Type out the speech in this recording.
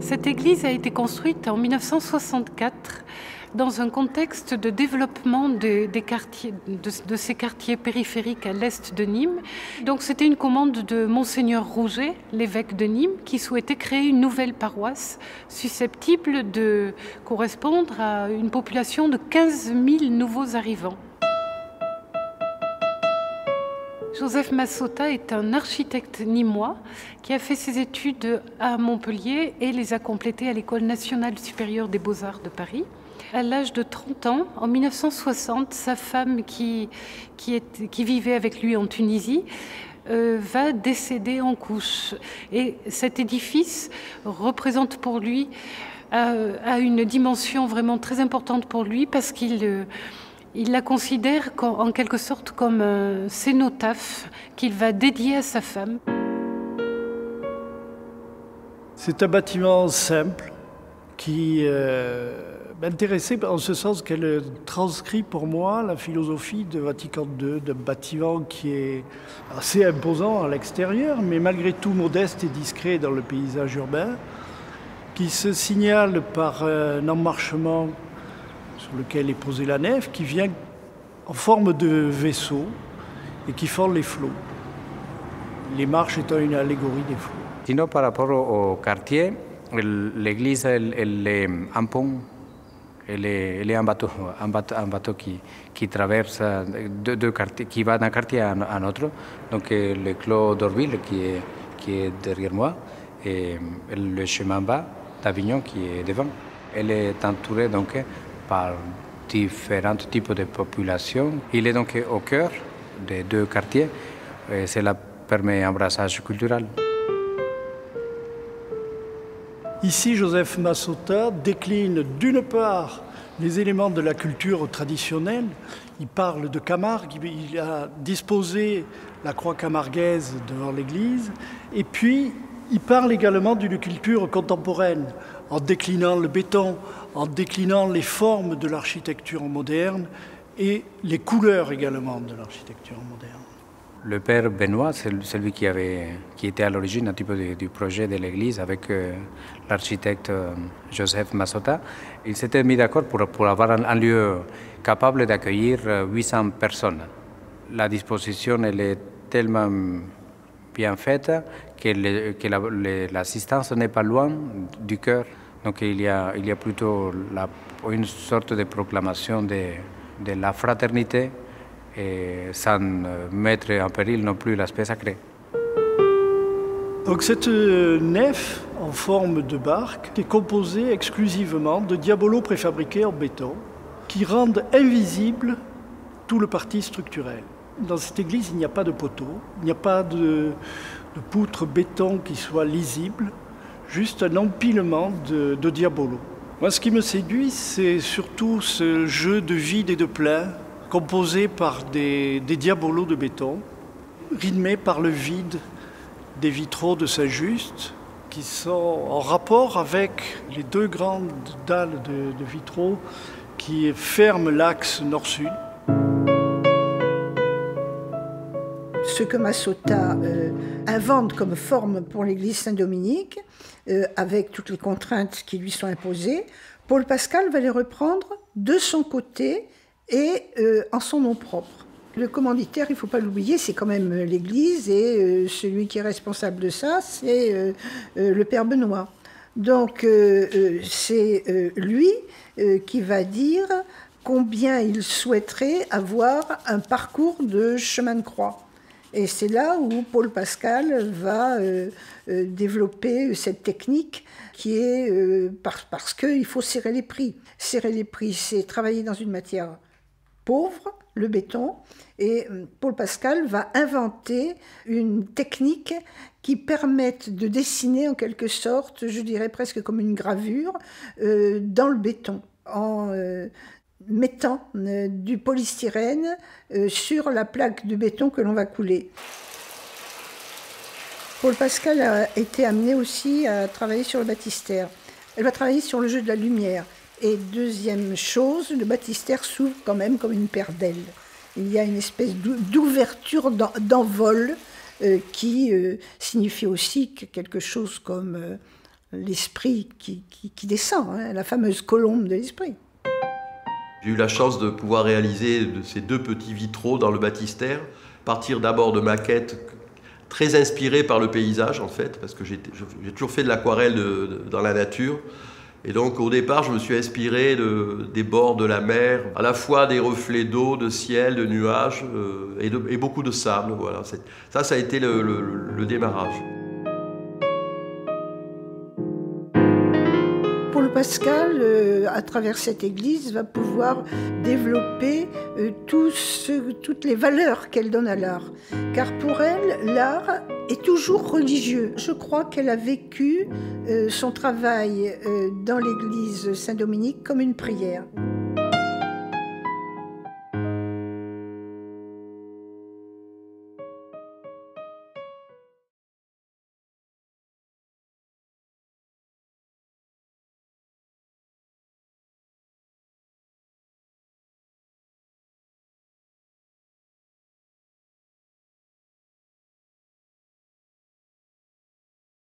Cette église a été construite en 1964 dans un contexte de développement de ces quartiers périphériques à l'est de Nîmes. Donc c'était une commande de Monseigneur Rouget, l'évêque de Nîmes, qui souhaitait créer une nouvelle paroisse susceptible de correspondre à une population de 15 000 nouveaux arrivants. Joseph Massota est un architecte nîmois qui a fait ses études à Montpellier et les a complétées à l'École nationale supérieure des beaux-arts de Paris. À l'âge de 30 ans, en 1960, sa femme qui vivait avec lui en Tunisie va décéder en couches. Et cet édifice représente pour lui, a une dimension vraiment très importante pour lui parce qu'il la considère en quelque sorte comme un cénotaphe qu'il va dédier à sa femme. C'est un bâtiment simple qui m'intéressait en ce sens qu'elle transcrit pour moi la philosophie de Vatican II, d'un bâtiment qui est assez imposant à l'extérieur, mais malgré tout modeste et discret dans le paysage urbain, qui se signale par un emmarchement sur lequel est posée la nef, qui vient en forme de vaisseau et qui forme les flots. Les marches étant une allégorie des flots. Sinon, par rapport au quartier, l'église, elle est un pont, elle est un bateau qui traverse deux quartiers, qui va d'un quartier à un autre. Donc le clos d'Orville qui est derrière moi et le chemin bas d'Avignon qui est devant. Elle est entourée donc par différents types de populations. Il est donc au cœur des deux quartiers et cela permet un brassage culturel. Ici, Joseph Massota décline d'une part les éléments de la culture traditionnelle. Il parle de Camargue, il a disposé la croix camarguaise devant l'église, et puis il parle également d'une culture contemporaine, en déclinant le béton, en déclinant les formes de l'architecture moderne et les couleurs également de l'architecture moderne. Le père Benoît, c'est celui qui était à l'origine un petit peu du projet de l'église avec l'architecte Joseph Massota. Il s'était mis d'accord pour avoir un lieu capable d'accueillir 800 personnes. La disposition elle est tellement bien faite que l'assistance n'est pas loin du cœur. Donc il y a plutôt une sorte de proclamation de la fraternité et sans mettre en péril non plus l'aspect sacré. Donc cette nef en forme de barque est composée exclusivement de diabolos préfabriqués en béton qui rendent invisible tout le parti structurel. Dans cette église, il n'y a pas de poteau, il n'y a pas de poutre béton qui soit lisible, juste un empilement de diabolos. Moi, ce qui me séduit, c'est surtout ce jeu de vide et de plein, composé par des diabolos de béton, rythmé par le vide des vitraux de Saint-Just, qui sont en rapport avec les deux grandes dalles de vitraux qui ferment l'axe nord-sud. Ce que Massota invente comme forme pour l'église Saint-Dominique, avec toutes les contraintes qui lui sont imposées, Paul Pascal va les reprendre de son côté et en son nom propre. Le commanditaire, il ne faut pas l'oublier, c'est quand même l'église et celui qui est responsable de ça, c'est le père Benoît. Donc c'est lui qui va dire combien il souhaiterait avoir un parcours de chemin de croix. Et c'est là où Paul Pascal va développer cette technique qui est parce qu'il faut serrer les prix. Serrer les prix, c'est travailler dans une matière pauvre, le béton, et Paul Pascal va inventer une technique qui permette de dessiner en quelque sorte, je dirais presque comme une gravure, dans le béton, en mettant du polystyrène sur la plaque de béton que l'on va couler. Paul Pascal a été amené aussi à travailler sur le baptistère. Elle va travailler sur le jeu de la lumière. Et deuxième chose, le baptistère s'ouvre quand même comme une paire d'ailes. Il y a une espèce d'ouverture d'envol qui signifie aussi que quelque chose comme l'esprit qui descend, hein, la fameuse colombe de l'esprit. J'ai eu la chance de pouvoir réaliser ces 2 petits vitraux dans le baptistère, partir d'abord de maquettes très inspirées par le paysage en fait, parce que j'ai toujours fait de l'aquarelle dans la nature. Et donc au départ, je me suis inspiré des bords de la mer, à la fois des reflets d'eau, de ciel, de nuages et beaucoup de sable. Voilà. Ça a été le démarrage. Paul Pascal, à travers cette église, va pouvoir développer toutes les valeurs qu'elle donne à l'art. Car pour elle, l'art est toujours religieux. Je crois qu'elle a vécu son travail dans l'église Saint-Dominique comme une prière.